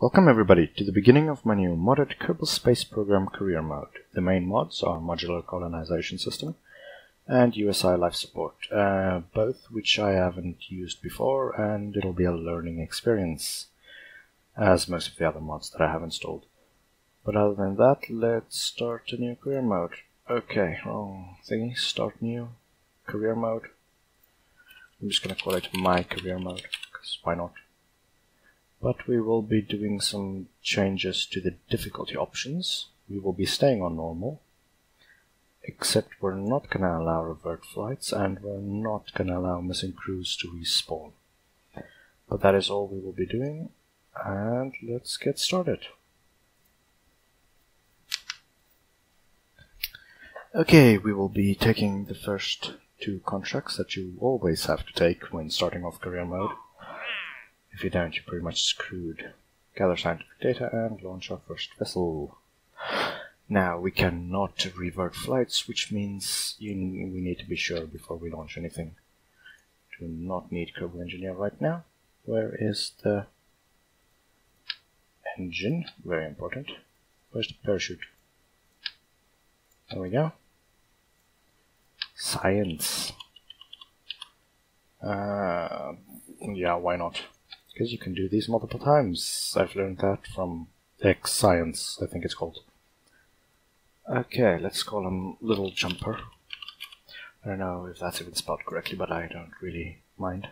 Welcome everybody to the beginning of my new modded Kerbal Space Program career mode. The main mods are Modular Colonization System and USI Life Support, both which I haven't used before, and it'll be a learning experience, as most of the other mods that I have installed. But other than that, let's start a new career mode. Okay, wrong thingy, start new career mode. I'm just gonna call it my career mode, because why not? But we will be doing some changes to the difficulty options. We will be staying on normal, except we're not going to allow revert flights, and we're not going to allow missing crews to respawn. But that is all we will be doing, and let's get started. Okay, we will be taking the first two contracts that you always have to take when starting off career mode. If you don't, you're pretty much screwed. Gather scientific data and launch our first vessel. Now, we cannot revert flights, which means we need to be sure before we launch anything. Do not need Kerbal Engineer right now. Where is the engine? Very important. Where's the parachute? There we go. Science. Yeah, why not? Because you can do these multiple times. I've learned that from Sience, I think it's called. Okay, let's call him Little Jumper. I don't know if that's even spelled correctly, but I don't really mind.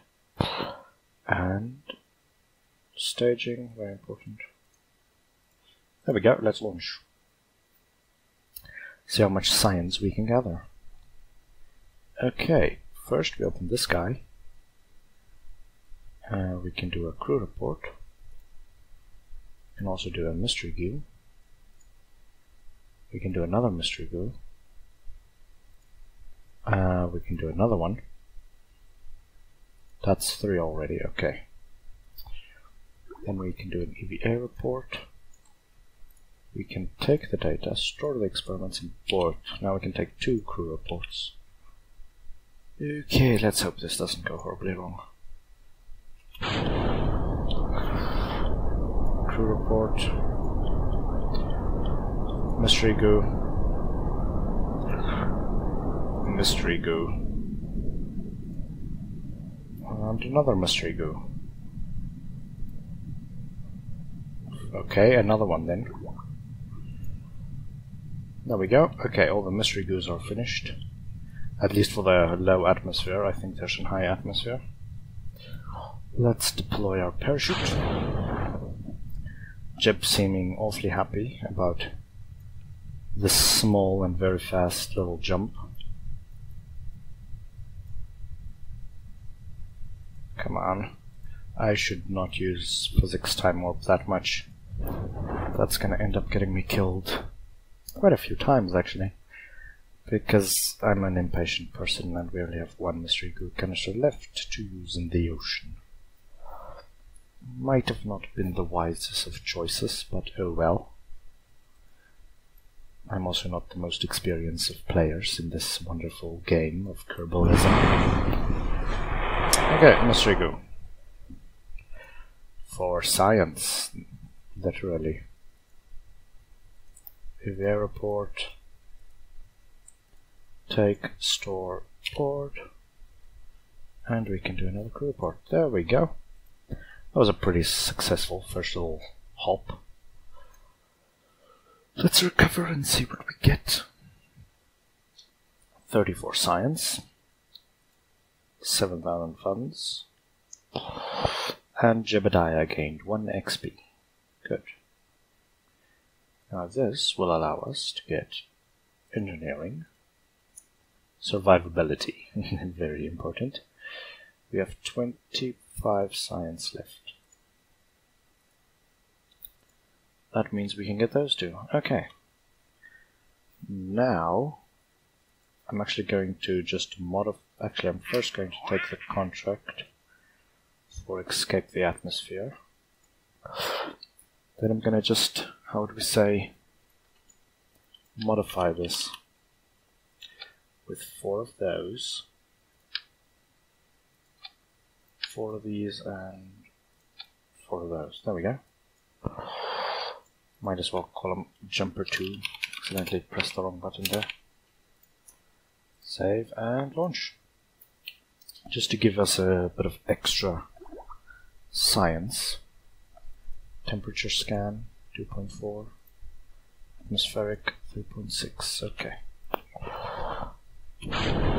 And staging, very important. There we go, let's launch. See how much science we can gather. Okay, first we open this guy. We can do a crew report. We can also do a mystery goo. We can do another mystery goo. We can do another one. That's 3 already, okay. Then we can do an EVA report. We can take the data, store the experiments in port. Now we can take 2 crew reports. Okay, let's hope this doesn't go horribly wrong. Crew report, mystery goo, mystery goo, and another mystery goo. Okay, another one then. There we go. Okay, all the mystery goos are finished. At least for the low atmosphere. I think there's a high atmosphere. Let's deploy our parachute. Jeb seeming awfully happy about this small and very fast little jump. Come on. I should not use physics time warp that much. That's gonna end up getting me killed. Quite a few times actually. Because I'm an impatient person and we only have 1 mystery goo canister left to use in the ocean. Might have not been the wisest of choices, but oh well. I'm also not the most experienced of players in this wonderful game of Kerbalism. Okay, mystery goo. For science, literally. EVA report. Take, store, port. And we can do another crew report. There we go. That was a pretty successful first little hop. Let's recover and see what we get. 34 science, 7,000 funds, and Jebediah gained 1 XP. Good. Now this will allow us to get engineering, survivability, very important. We have 25 science left. That means we can get those 2. Okay. Now, I'm actually going to just modify... Actually, I'm first going to take the contract for escape the atmosphere. Then I'm going to just, how would we say, modify this with 4 of those. 4 of these and 4 of those. There we go. Might as well call him Jumper 2. Accidentally pressed the wrong button there. Save and launch. Just to give us a bit of extra science. Temperature scan 2.4. Atmospheric 3.6. Okay.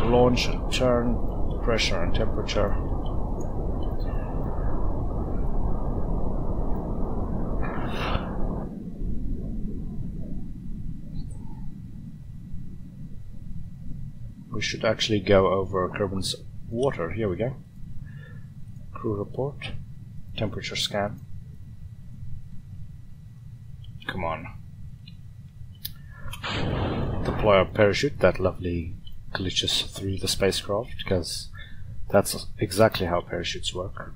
Launch and turn. Pressure and temperature. We should actually go over Kerbal's water. Here we go. Crew report. Temperature scan. Come on. Deploy our parachute. That lovely glitches through the spacecraft, because that's exactly how parachutes work.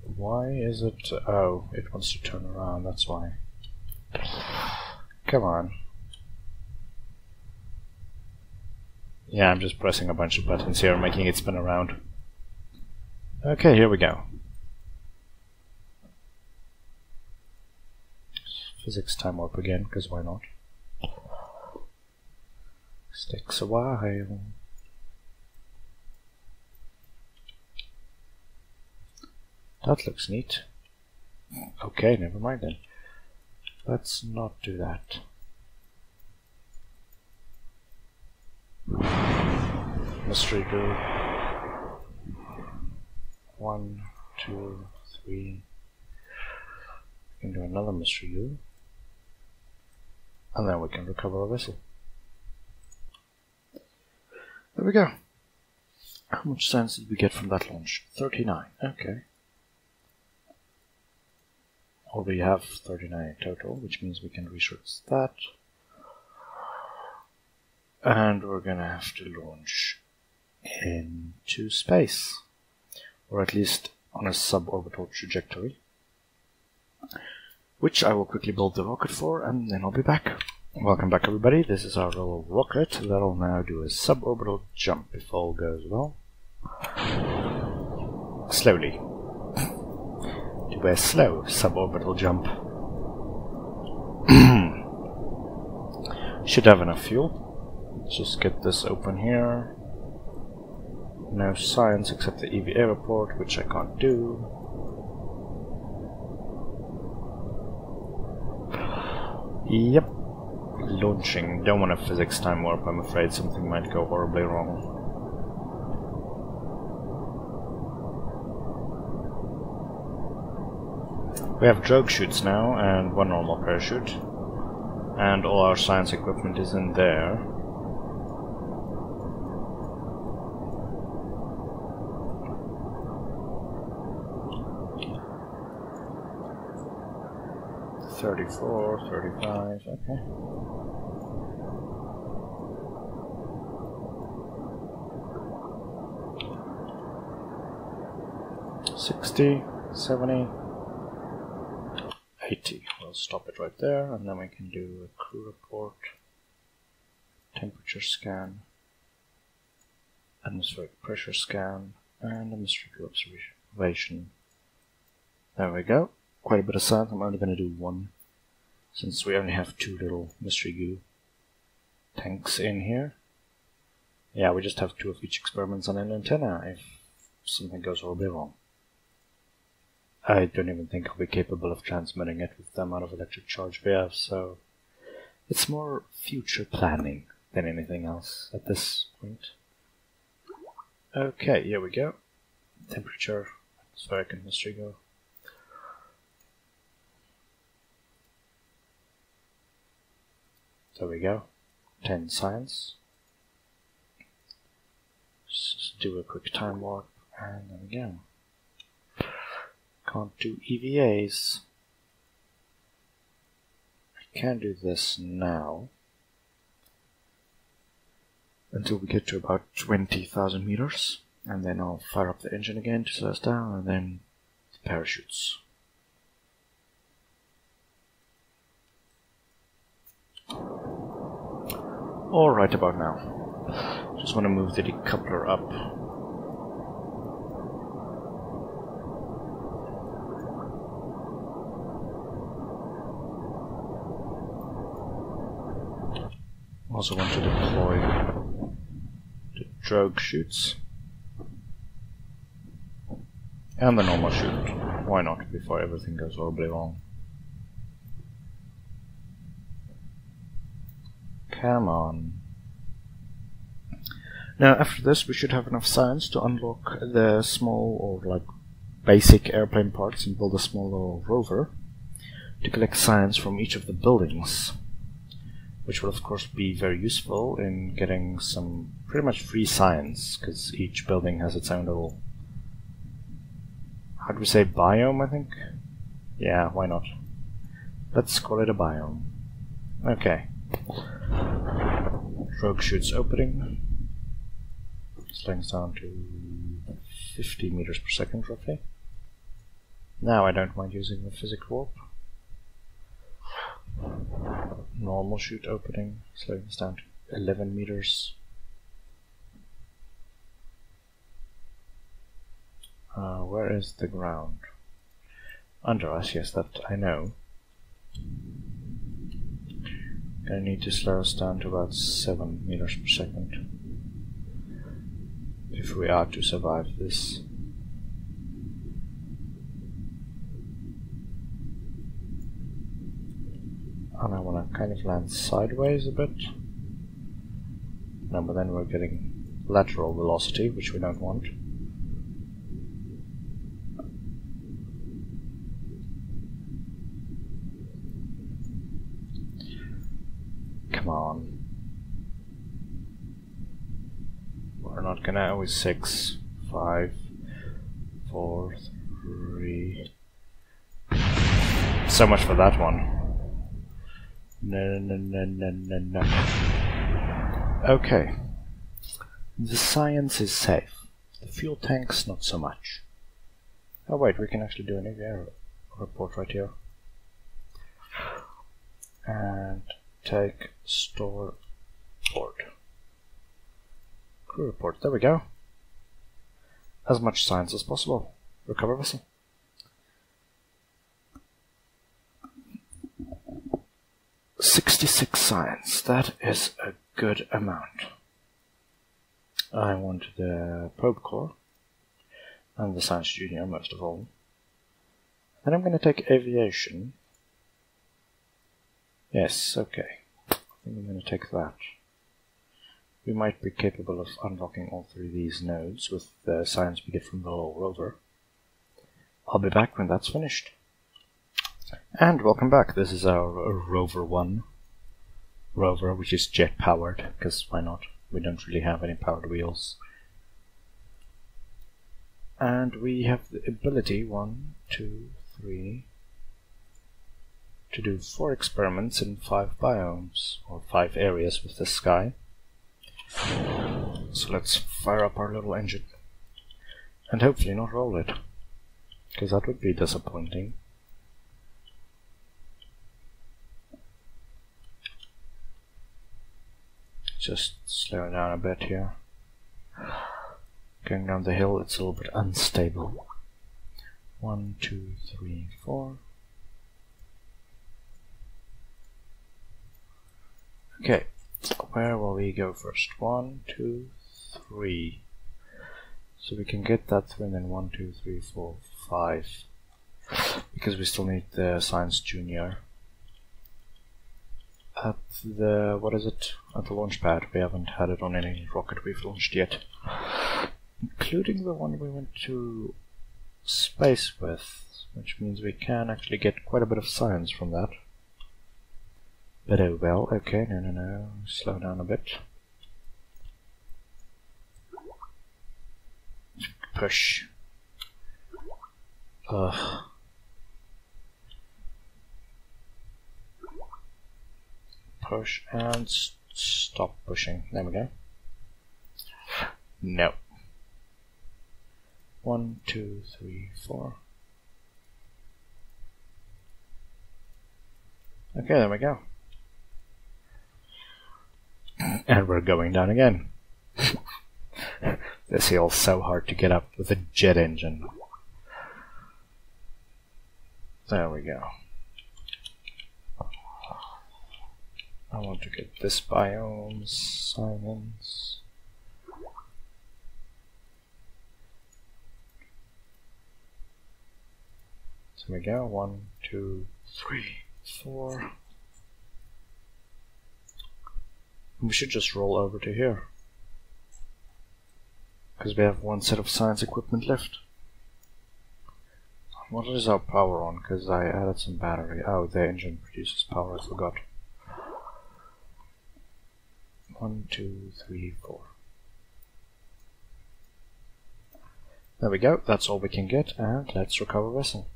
Why is it... oh, it wants to turn around, that's why. Come on. Yeah, I'm just pressing a bunch of buttons here, making it spin around. Okay, here we go. Physics time warp again, because why not? Takes a while. That looks neat. Okay, never mind then. Let's not do that. Mystery group. 1, 2, 3. We can do another mystery group. And then we can recover our vessel. There we go. How much science did we get from that launch? 39. Okay. Or we have 39 in total, which means we can research that. And we're gonna have to launch into space. Or at least on a suborbital trajectory. Which I will quickly build the rocket for, and then I'll be back. Welcome back, everybody. This is our little rocket that'll now do a suborbital jump if all goes well. Slowly. Do a slow suborbital jump. Should have enough fuel. Let's just get this open here. No science except the EVA report, which I can't do. Yep. Launching. Don't want a physics time warp, I'm afraid something might go horribly wrong. We have drogue chutes now, and one normal parachute. And all our science equipment is in there. $34, $35, okay. $60, $70, $80. We'll stop it right there, and then we can do a crew report, temperature scan, atmospheric pressure scan, and a mystery crew observation. There we go. Quite a bit of science. I'm only going to do one, since we only have 2 little mystery goo tanks in here. Yeah, we just have 2 of each experiments on an antenna if something goes horribly wrong. I don't even think I'll be capable of transmitting it with the amount of electric charge we have, so it's more future planning than anything else at this point. Okay, here we go. Temperature, atmospheric and mystery go. There we go. 10 science. Just do a quick time warp, and there we go. Can't do EVAs. I can do this now. Until we get to about 20,000 meters. And then I'll fire up the engine again to slow us down, and then the parachutes. All right about now. Just want to move the decoupler up. Also want to deploy the drogue chutes. And the normal chute. Why not, before everything goes horribly wrong. Come on. Now after this we should have enough science to unlock the small or like basic airplane parts and build a small little rover to collect science from each of the buildings, which will of course be very useful in getting some pretty much free science, because each building has its own little, how do we say, biome, I think? Yeah, why not? Let's call it a biome. Okay. Drogue chutes opening. Slings down to 50 meters per second roughly. Now I don't mind using the physics warp. Normal chute opening, slowing this down to 11 meters. Where is the ground? Under us, yes, that I know. Gonna need to slow us down to about 7 meters per second if we are to survive this. And I want to kind of land sideways a bit. No, but then we're getting lateral velocity, which we don't want. Come on. We're not gonna always 6, 5, 4, 3. So much for that one. No. Okay. The science is safe. The fuel tanks not so much. Oh wait, we can actually do an air report right here. And take store port. Crew report, there we go. As much science as possible. Recover vessel. "66 science, that is a good amount." I want the probe core, and the science junior most of all. Then I'm going to take aviation. Yes, okay. I think I'm going to take that. We might be capable of unlocking all 3 of these nodes with the science we get from the little rover. I'll be back when that's finished. And welcome back. This is our Rover 1 rover, which is jet powered, because why not? We don't really have any powered wheels. And we have the ability, 1, 2, 3, to do 4 experiments in 5 biomes, or 5 areas with the sky. So let's fire up our little engine. And hopefully not roll it, because that would be disappointing. Just slow down a bit here. Going down the hill, it's a little bit unstable. 1, 2, 3, 4. Okay, where will we go first? 1, 2, 3. So we can get that through, and then 1, 2, 3, 4, 5. Because we still need the Science Junior. At the, what is it? At the launch pad. We haven't had it on any rocket we've launched yet. Including the one we went to space with, which means we can actually get quite a bit of science from that. But oh well, okay, no, slow down a bit. Push. Push and stop pushing. There we go. No. 1, 2, 3, 4. Okay, there we go. And we're going down again. This hill's so hard to get up with a jet engine. There we go. I want to get this biome, Sience. So we go 1, 2, 3, 4. We should just roll over to here, because we have one set of science equipment left. What is our power on? Because I added some battery. Oh, the engine produces power, I forgot. 1, 2, 3, 4. There we go, that's all we can get, and let's recover vessel.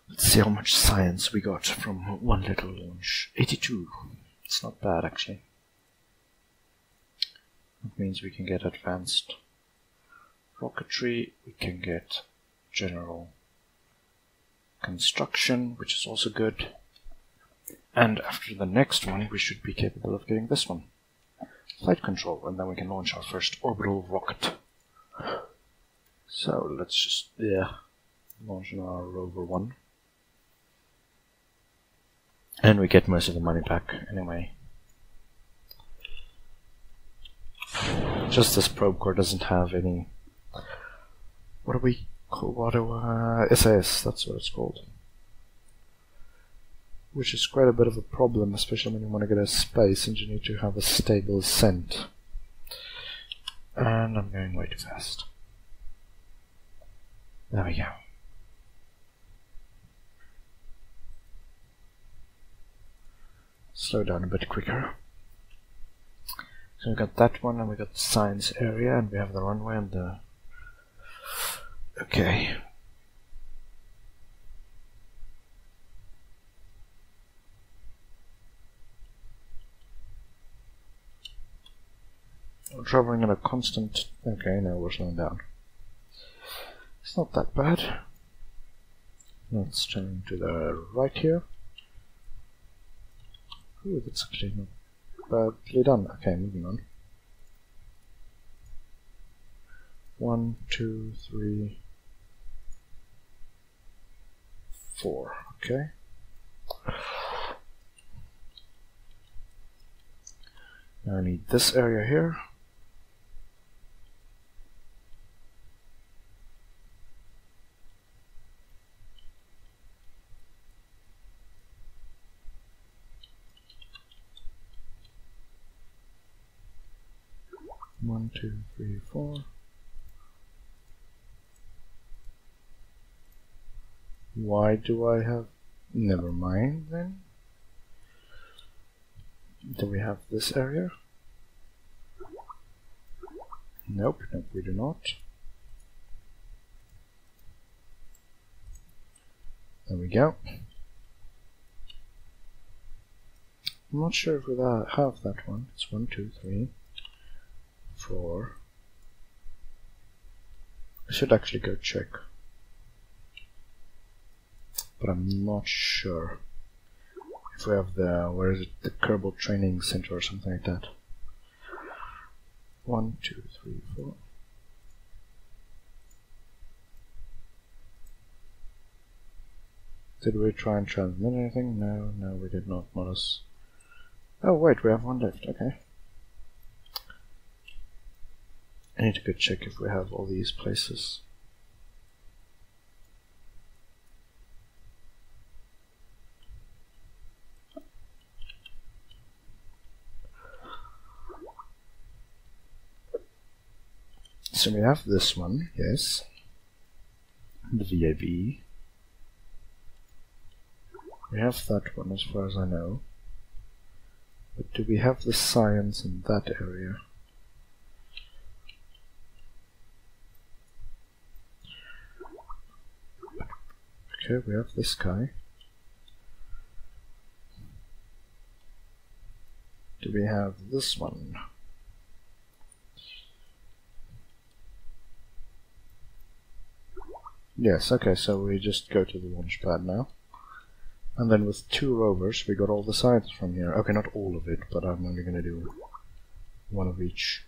Let's see how much science we got from one little launch. 82. It's not bad, actually. That means we can get advanced rocketry, we can get general construction, which is also good. And after the next one, we should be capable of getting this one. Flight control, and then we can launch our first orbital rocket. So let's just, launch our rover 1. And we get most of the money back anyway. Just this probe core doesn't have any, what do we call, SAS, that's what it's called. Which is quite a bit of a problem, especially when you want to get a space and you need to have a stable ascent. And I'm going way too fast. There we go. Slow down a bit quicker. So we got that one, and we got the science area, and we have the runway and the... Okay. We're traveling at a constant... Okay, now we're slowing down. It's not that bad. Let's turn to the right here. Ooh, that's actually not badly done. Okay, moving on. 1, 2, 3, 4. Okay. Now I need this area here. One, 2, 3, 4. Why do I have... Never mind then. Do we have this area? Nope, nope, we do not. There we go. I'm not sure if we have that one. It's 1, 2, 3, 4. I should actually go check, but I'm not sure if we have the, where is it, the Kerbal Training Center or something like that. 1, 2, 3, 4. Did we try and transmit anything? No, no, we did not notice. Oh wait, we have one left, okay. I need to go check if we have all these places. So we have this one, yes. The VAV. We have that one as far as I know. But do we have the science in that area? Okay, we have this guy. Do we have this one? Yes, okay, so we just go to the launch pad now. And then with 2 rovers, we got all the science from here. Okay, not all of it, but I'm only gonna do one of each.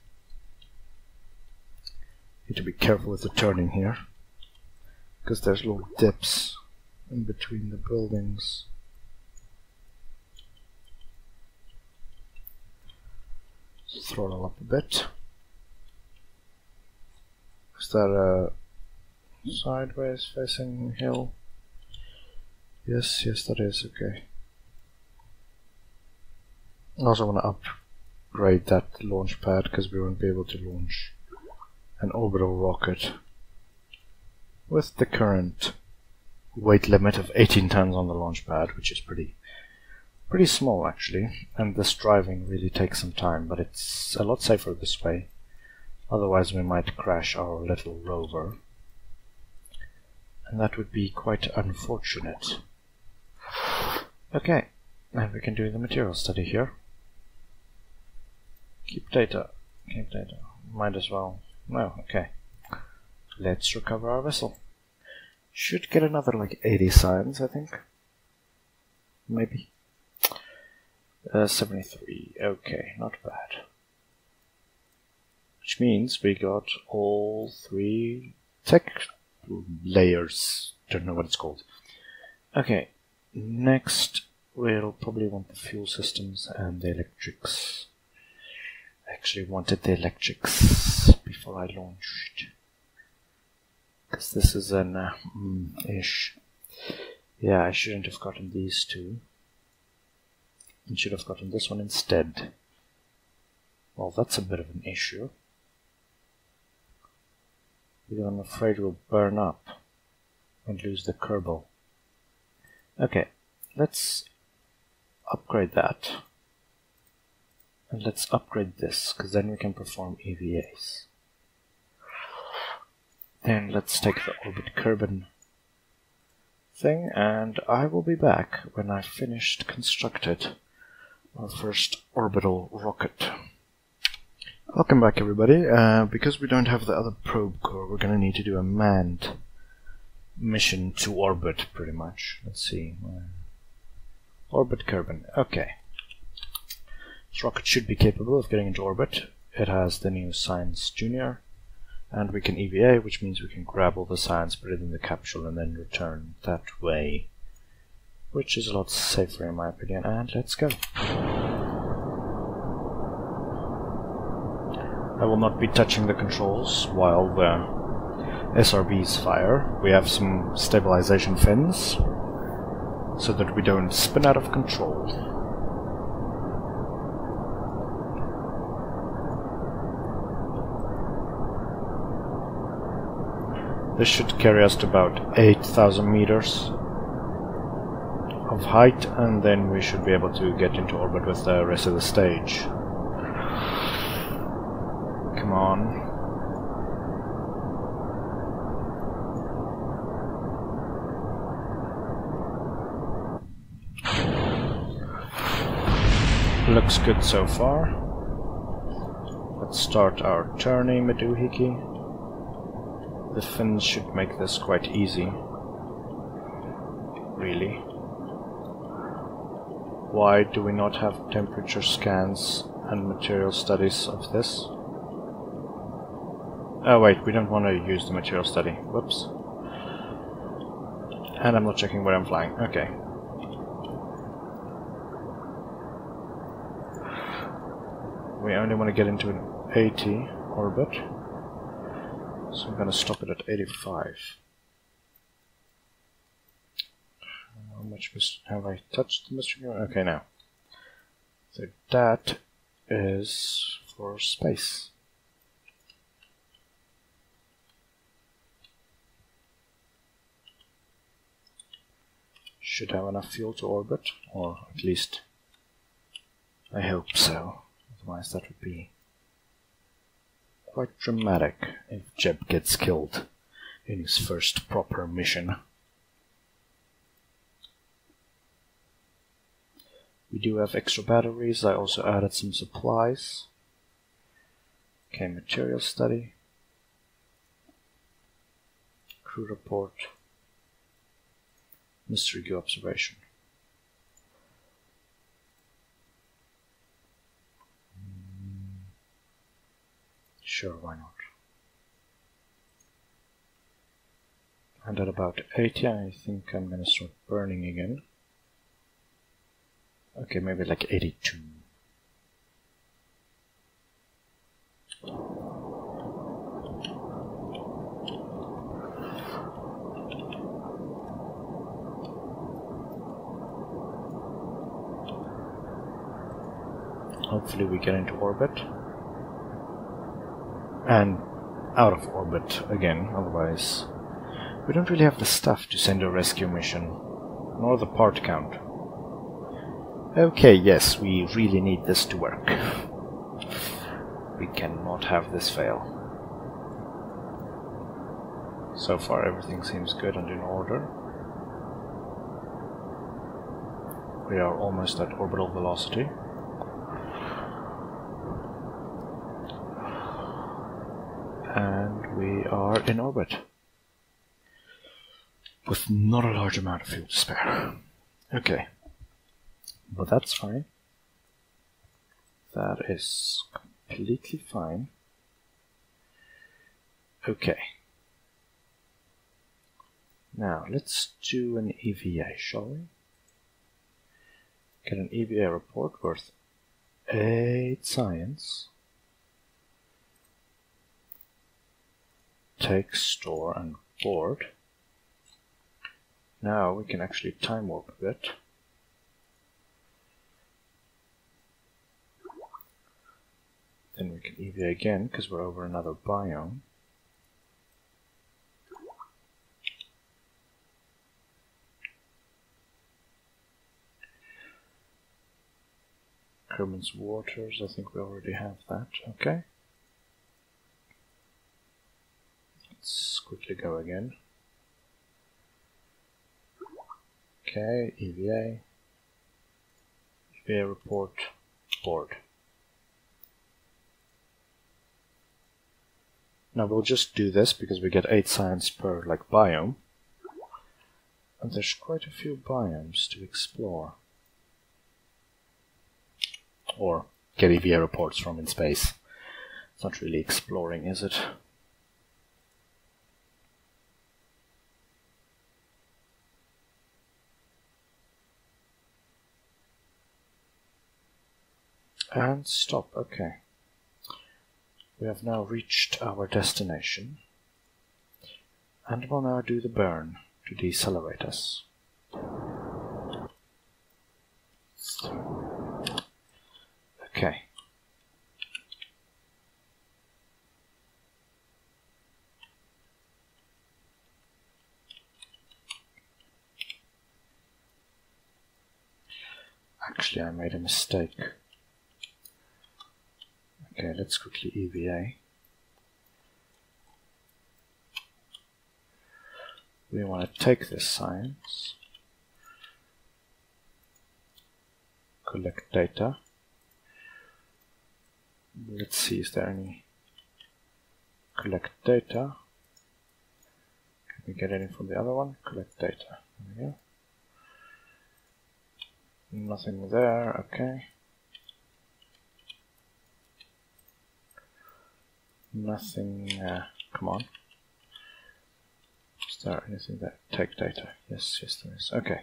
Need to be careful with the turning here, because there's little dips in between the buildings. Throttle up a bit. Is that a sideways facing hill? Yes, that is, okay. I also want to upgrade that launch pad because we won't be able to launch an orbital rocket with the current weight limit of 18 tons on the launch pad, which is pretty small actually, and this driving really takes some time, but it's a lot safer this way. Otherwise we might crash our little rover, and that would be quite unfortunate. Okay, and we can do the material study here. Keep data. Might as well. No, okay. Let's recover our vessel. Should get another like 80 science, I think. Maybe. 73. Okay, not bad. Which means we got all 3 tech layers. Don't know what it's called. Okay, next we'll probably want the fuel systems and the electrics. I actually wanted the electrics before I launched, because this is an ish. Yeah, I shouldn't have gotten these two. I should have gotten this one instead. Well, that's a bit of an issue, because I'm afraid we'll burn up and lose the Kerbal. Okay, let's upgrade that. And let's upgrade this, because then we can perform EVAs. Then let's take the orbit Kerbal thing, and I will be back when I've finished constructed our first orbital rocket. Welcome back, everybody. Because we don't have the other probe core, we're going to need to do a manned mission to orbit, pretty much. Let's see. Orbit Kerbal. Okay. This rocket should be capable of getting into orbit. It has the new Sience Junior, and we can EVA, which means we can grab all the science, put it in the capsule, and then return that way, which is a lot safer in my opinion. And let's go. I will not be touching the controls while the SRBs fire. We have some stabilization fins so that we don't spin out of control. This should carry us to about 8,000 meters of height, and then we should be able to get into orbit with the rest of the stage. Come on. Looks good so far. Let's start our turning Meduhiki. The fins should make this quite easy. Really. Why do we not have temperature scans and material studies of this? Oh wait, we don't want to use the material study. Whoops. And I'm not checking where I'm flying. Okay. We only want to get into an 80 orbit. So I'm going to stop it at 85. How much have I touched the mystery? Okay, now. So that is for space. Should have enough fuel to orbit, or at least I hope so. Otherwise that would be quite dramatic if Jeb gets killed in his first proper mission. We do have extra batteries. I also added some supplies. Okay, material study. Crew report. Mystery goo observation. Sure, why not? And at about 80, I think I'm gonna start burning again. Okay, maybe like 82. Hopefully we get into orbit. And out of orbit again, otherwise we don't really have the stuff to send a rescue mission, nor the part count. Okay, yes, we really need this to work. We cannot have this fail. So far everything seems good and in order. We are almost at orbital velocity. And we are in orbit. With not a large amount of fuel to spare. Okay. But that's fine. That is completely fine. Okay. Now, let's do an EVA, shall we? Get an EVA report worth 8 science. Take, store, and board. Now we can actually time warp a bit. Then we can EVA again, because we're over another biome. Kerman's waters, I think we already have that. Okay. Let's quickly go again. Okay, EVA. EVA report, board. Now we'll just do this because we get 8 science per biome. And there's quite a few biomes to explore. Or get EVA reports from in space. It's not really exploring, is it? And stop, okay. We have now reached our destination. And we'll now do the burn to decelerate us. Okay. Actually, I made a mistake. Okay, let's quickly EVA. We want to take this science, collect data. Let's see, is there any collect data? Can we get any from the other one? Collect data. There we go. Nothing there, okay. Nothing, come on. Is there anything that take data? Yes, yes there is. Okay.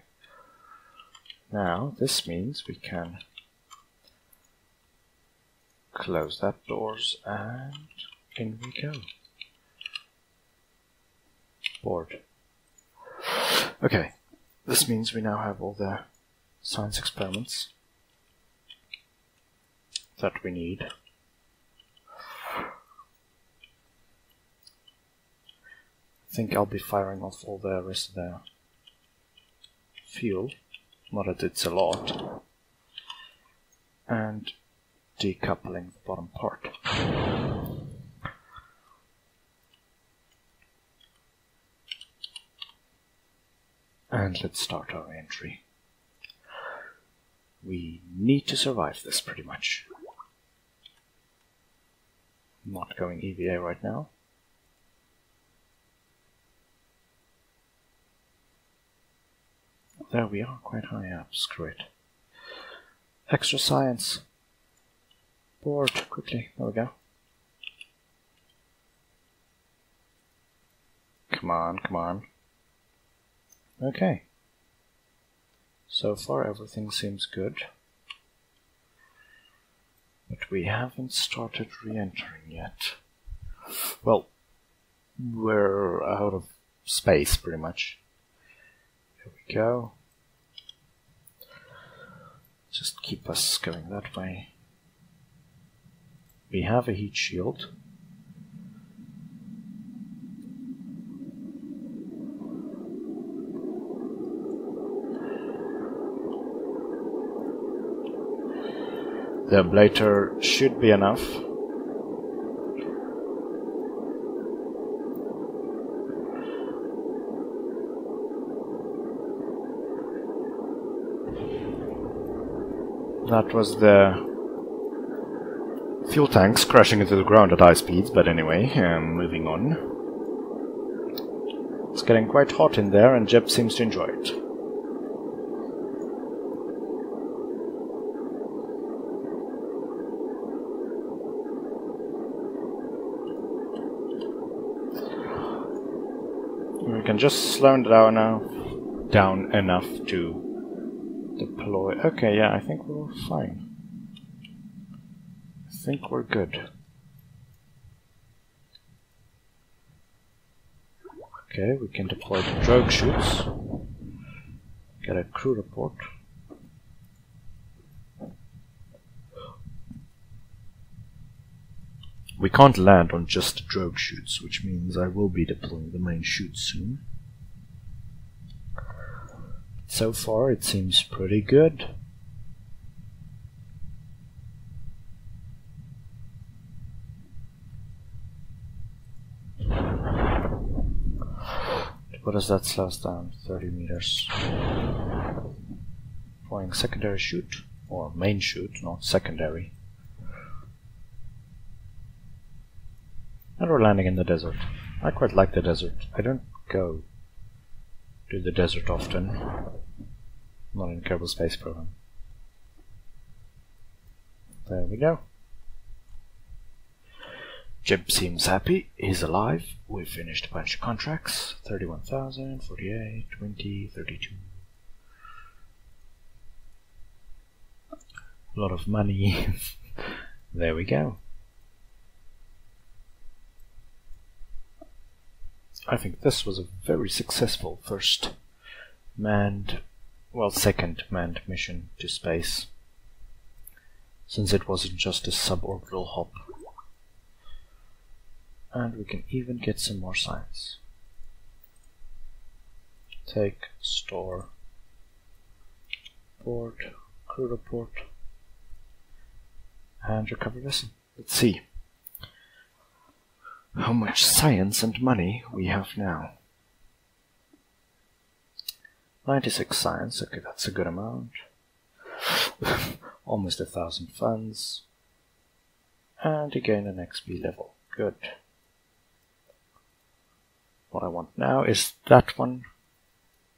Now, this means we can close that doors and in we go. Board. Okay, this means we now have all the science experiments that we need. I think I'll be firing off all the rest of the fuel, not that it's a lot, and decoupling the bottom part. And let's start our entry. We need to survive this pretty much. I'm not going EVA right now. There we are, quite high up, screw it. Extra science. Board, quickly, there we go. Come on, come on. Okay. So far everything seems good. But we haven't started re-entering yet. Well, we're out of space pretty much. Here we go. Just keep us going that way. We have a heat shield. The ablator should be enough. That was the fuel tanks crashing into the ground at high speeds, but anyway, moving on. It's getting quite hot in there, and Jeb seems to enjoy it. We can just slow it down enough to deploy. Okay, yeah, I think we're fine. I think we're good. Okay, we can deploy the drogue chutes. Get a crew report. We can't land on just drogue chutes, which means I will be deploying the main chutes soon. So far, it seems pretty good. What does that slow us down? 30 meters. Flying secondary chute, or main chute, not secondary. And we're landing in the desert. I quite like the desert. I don't go to the desert often. Not in Kerbal Space Program. There we go. Jeb seems happy. He's alive. We finished a bunch of contracts. 31,000, 48, 20, 32. A lot of money. There we go. I think this was a very successful first second manned mission to space, since it wasn't just a suborbital hop. And we can even get some more science. Take, store, board, crew report, and recover vessel. Let's see how much science and money we have now. 96 science, okay, that's a good amount. Almost 1,000 funds. And again an XP level, good. What I want now is that one,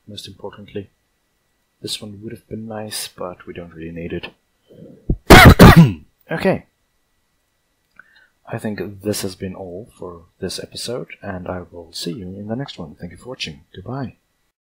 most importantly. This one would have been nice, but we don't really need it. Okay. I think this has been all for this episode, and I will see you in the next one. Thank you for watching. Goodbye.